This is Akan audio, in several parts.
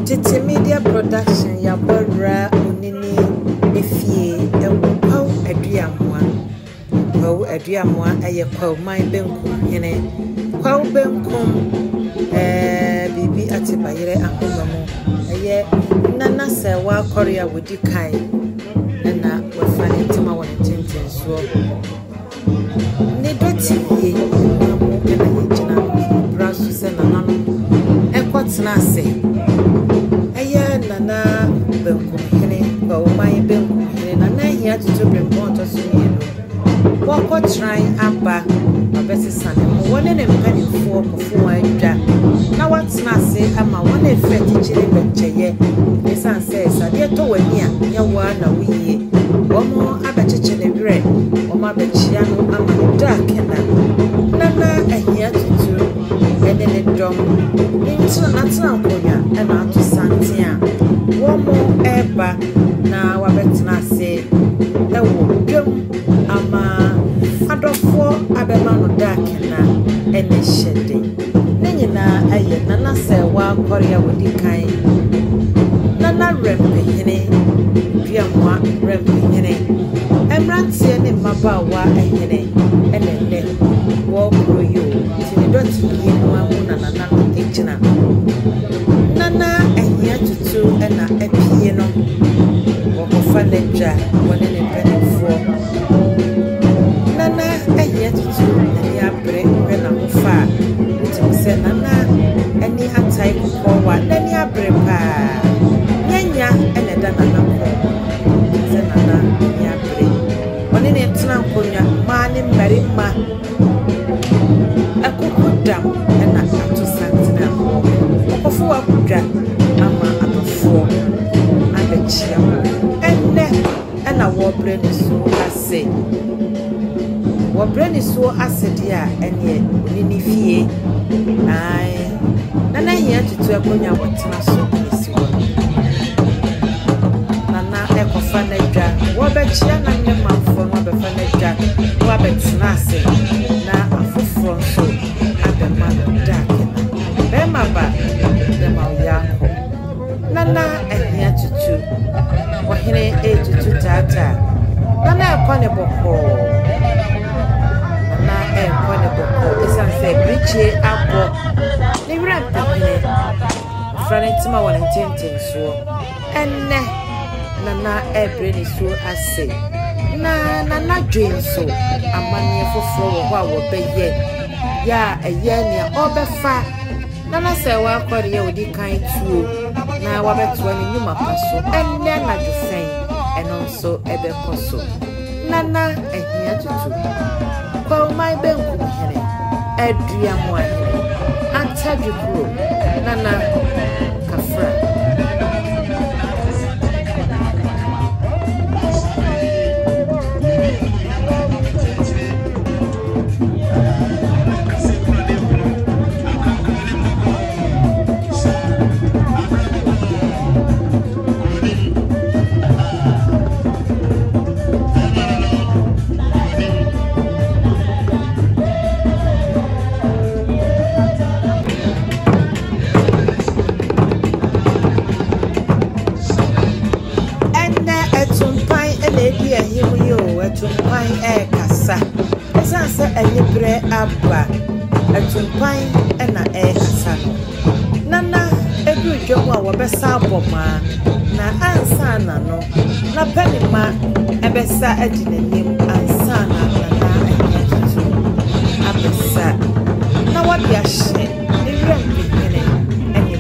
Titi Media Production ya borra unini efie Kwahu Aduamoa eye Kwahu Benkumhene Kwahu bibi atibayire ahomamu eye nana sewa korea wodi kai na wafane ntama won tintinso ne doti ye amu kana yina brasu se nana ekotena ase eye nana Benkumhene Kwahu Benkumhene nana Ahia Tutu Brempon to sunu wako try aba abesi sane wone ne mpanifo kofo adwa na watena ase ama wone feti chire bencheye esan se sade to wani a yawa na wiye womo abecheche ne wre womo abechia no ama da kena nana Ahia Tutu ene ne dom ntina natena nkonya na ato santia womo eba na wabetena ase ewo dwom ama adofo abema no dakena ene shede nenyina aye nana sewa korea wodi kan nana Werempehene Aduamoa Werempehene emrantie ne mabawa ehene ene ne wo kroyo tini doti ye no amu nana no ejina nana Ahia Tutu ena epie no wo kofa ledja wone ne penifo nana Ahia Tutu ani abre na mofa utimse nana ani atai kowa nani abre pa nyanya ene da nana ko se nana ani abre woni ne tena nkonya ma ne mbarima akukudam ena atu santina okofu akudwa ama atofo abechia ena wo bre ne so ase Wabrani so asedia ene nini fie ai nana Ahia Tutu akonya wotena so esiwo nana ekofa na dwa wobechia na ne manfo no befa na dwa wabetena ase na afoforo so abema no dakena bema ba dema uyako nana Ahia Tutu wahene Tutu tata nana akone boko kwani boko esanse griche abo ni Werempehene franentima won ntentenso enne nana ebreni so ase na nana dwenso amane foforo ho a wo beye ya eye ne obefa nana sewa kwari ya odi kan tuo na wabetwa ni nyuma paso enne na jufen enonso ebekoso nana Ahia Tutu Kwahu Benkumhene Aduamoa Atadukuro nana kafra Tumpai kasa esanse enyebre aba atumpai na kasa no nana edu dwom a wobesa aboma na ansa na no na penima ebesa aginanim ansa na Ahia Tutu abesa na wadi ahye ne Werempehene ene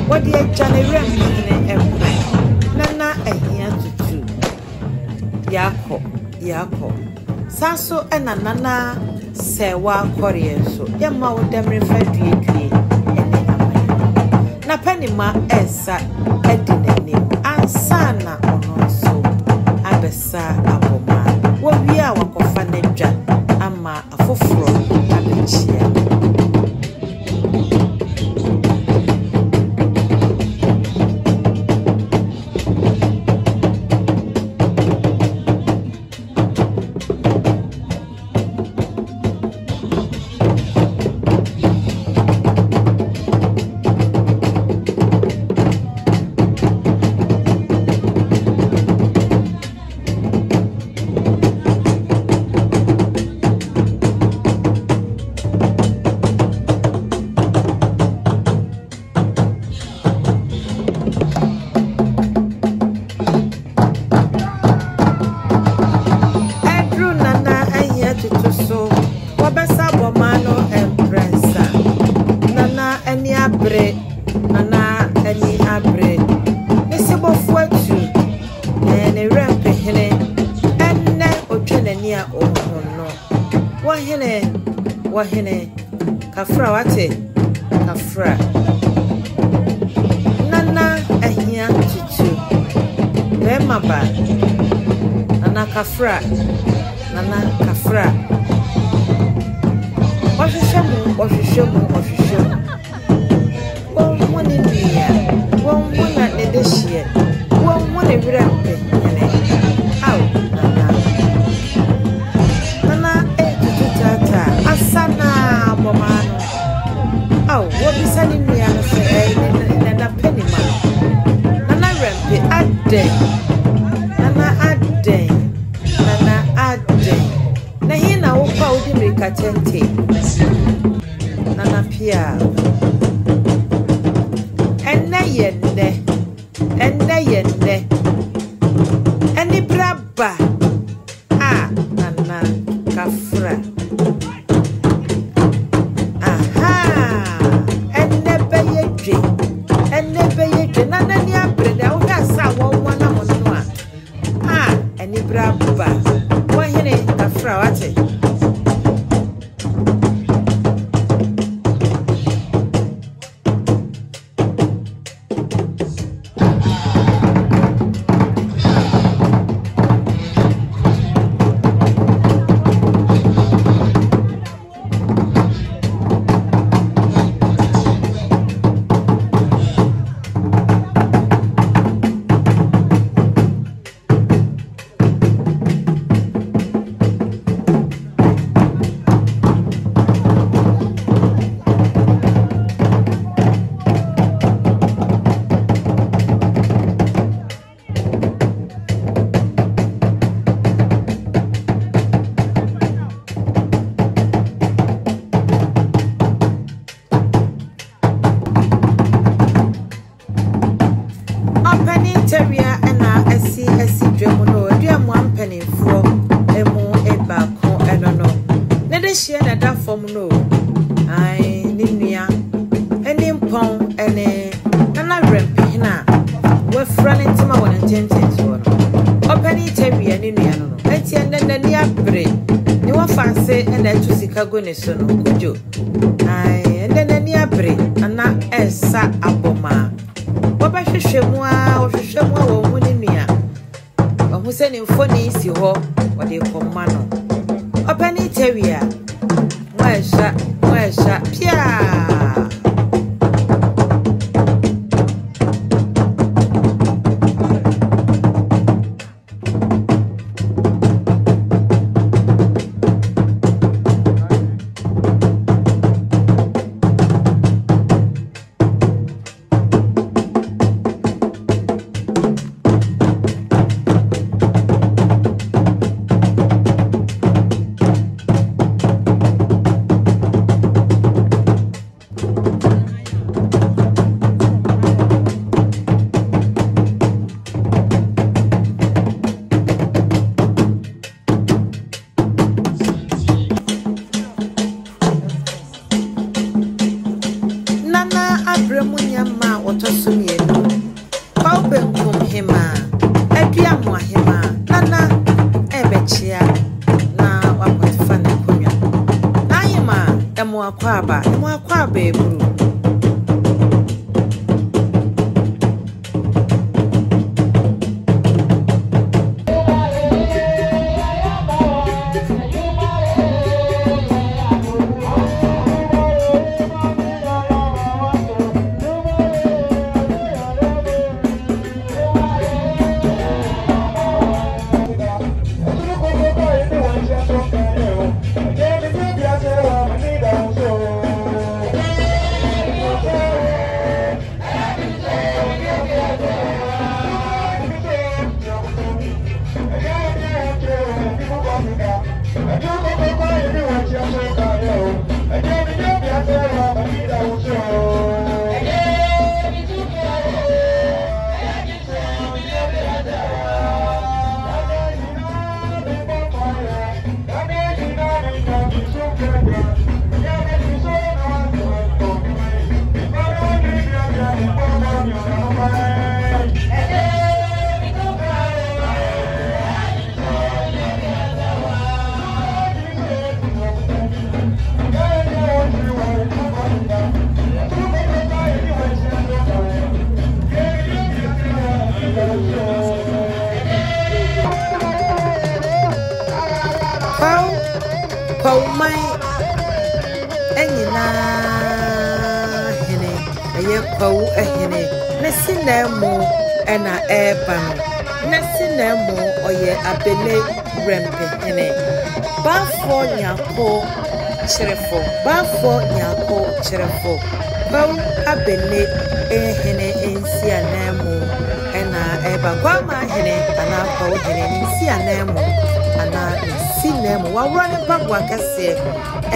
wadi agya ne Werempehene nana Ahia Tutu yako saso ena nana sewa korea so yama wodemre fadue ene amai na penima esa edinene ansana ono so abesa aboma wo wi a wakofa na dwa ama afoforo abechia abre ana ani abre ne sebofo atu ne Werempehene enne otwenani a ohonno wahene kafra wate kafra nana Ahia Tutu Brempon nana kafra Wahwehwemu wonwone nua wonwona ne dehye wonwone Werempehene aw nana Tutu tata asana bomano aw wobisani nua no fe na penima nana Werempe ade na hina wopa udimrika tente nana pia enne yende eni braba nana kafra enne beyedwe nana ni abrede wo hasa wo wana mono eni braba wahine kafra wate Teria ena esi dwemu no aduamu ampani fo emu ebako enono ne de hie na da fom no ai ni nua eni mpon ene nana Werempehene we frane ntima wona ntenten so no opani teria ni nua no enti ene ni abre ni wa fanse ena etu sika go ne so no kojo ai ene ni abre ana esa aboma Wabashwemu wo mu ne nua ohu se ne mfoni si ho wode komma no opani tawia mwaesha pia Abramunyama otosumye no Kwahu Benkumhene Aduamoa nana ebechia na wakotifa na konwa na yima emu akwaba eburu Kwahu enyina hene eye Kwahu ehene ne sinemo ena eba no ne sinemo oye Abele Werempehene bafo nyako chirefo Kwahu Abele ehene ensi anamo ena eba kwama hene ana Kwahu hene ensi anamo ana sinemo wawrane bagwa kase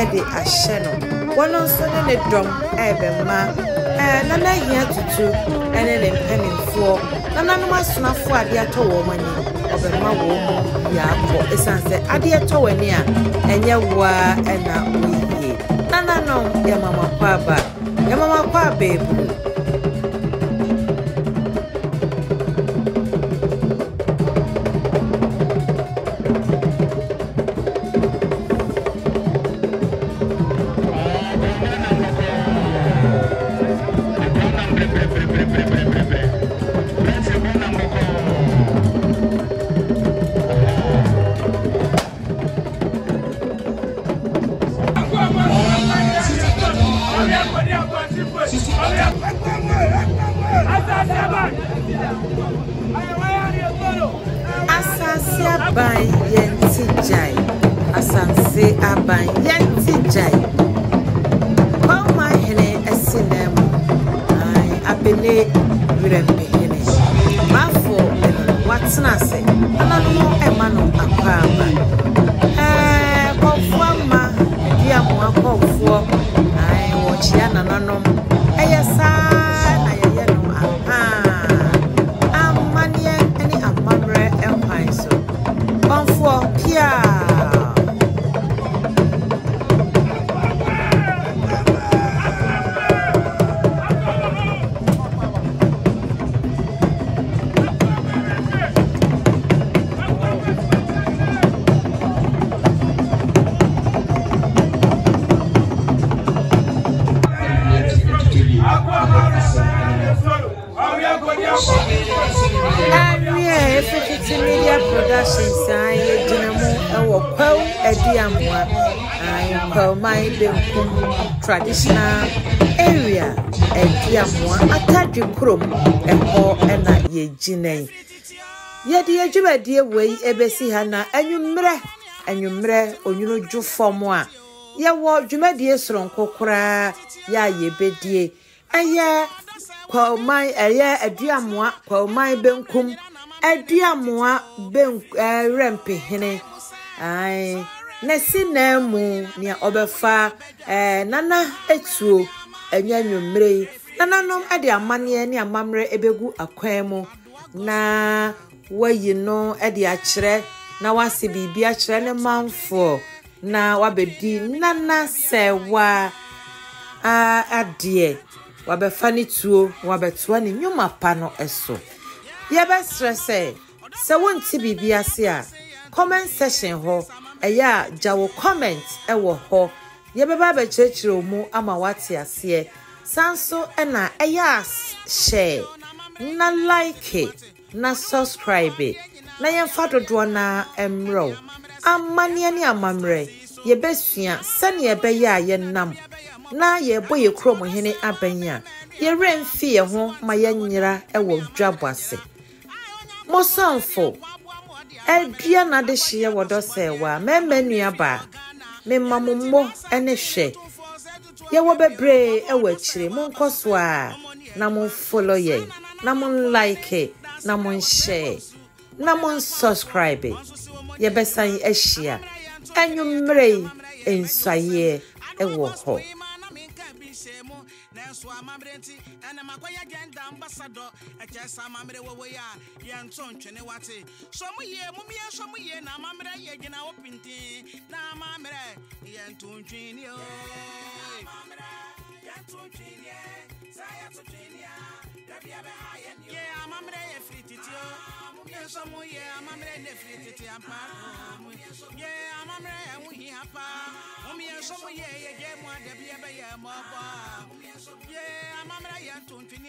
ede ahye no wono so ne dom ebe ma nana Ahia Tutu ene ne mpanimfo nana no masonafo ade ato wo mani obema wo mo ya akọ esanse ade ato wani a enye wa ena oyiye nana no ya mama kwa bebu Asanse aban yenti jai Kwahu hene esinemo ai Abele Werempehene bafo watena se nanu emano akwaba kofo ama dia mo akofo ai wo chia nananom eyesa na yeye no aha amanie eni amamre empire so konfo pia Media Productions aye dinamo ewo Kwahu Aduamoa Kwahu Benkumhene traditional area Aduamoa atadwe krom eho ena ye ginai yedi adwumadie wei ebesi ha na anwumre onyuno dwufom a ye wo dwumadie soronko kora ya ye bedie eye Kwahu Aduamoa Kwahu Benkumhene Aduamoa Werempehene ai nesinemu nia obefa nana etuo enyanwumre nananom ade amane ne amamre ebegu akwan mu na wayi no ade akire na wase bibi akire ne manfo na wabedi nana sewa ade wabefa ne tuo wabetoa ne nyuma pa no eso Yeba stresse se wonti bibia se a comment section ho eya jawo comment ewo ho yebeba ba chechiro mu ama wate ase sanso ena eya share na like na subscribe na yemfa dodo na emro amane ne amamre yebesua sane yebeya yenam na yeboye krom hene abanya yeremfi ye ho ma yenyira ewo dwabase Mosanfo edua na de hye wodo sewa memmanua ba memamummo ene hwe ye wo bebre ewachire monkoso a na mon follow ye na mon like na mon share na mon subscribe ye besan ahia anwumre ensaye ewo ho so amamrenti ena makoya genda ambassador echesa amamre wo ya yenton twene wate so mu ye na amamre ye gina opinti na amamre yenton twene o amamre yenton twene saya to twene ya dabia be haye ye amamre ye frititi o so mu ye amamre ne frititi ampa ye amamre hu hi hapa so mu ye ge mu dabia be ye mo ba yeah, I'm a man. I don't know.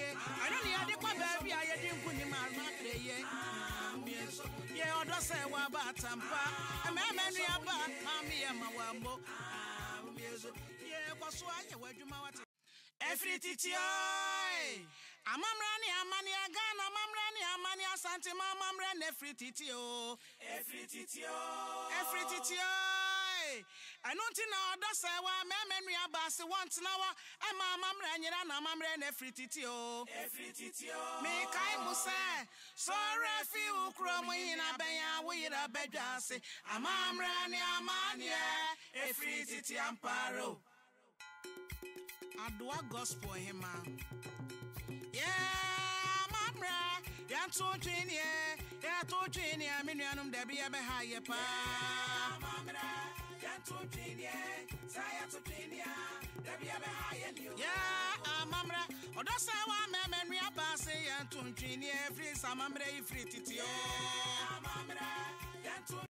I don't know. Ye odo se wa batampa. Ememenu aba mami e mawambo. Ye kwaso anye wadwuma wate. Efrititi oi. Amamrani amani agana amamrani amani asante mamamre nefrititi o. Efrititi oi. Efrititi oi. Anunti na odo se wa memenu aba se want na wa e mamamre nyira na amamre nefrititi o. Efrititi oi. Me kai musa so refi ukro mu hina benya wo yira bedwase amamrani amani efrititi amparo. Adwa gospel hima. Yeah, mamra, yanto twini, minuanum debi ebe haye pa. Mamra, yanto twini, saya to twini, debi ebe haye niyo. Yeah, mamra, odosa wa memenu abase yanto twini, free samamre free titio. Mamra, yanto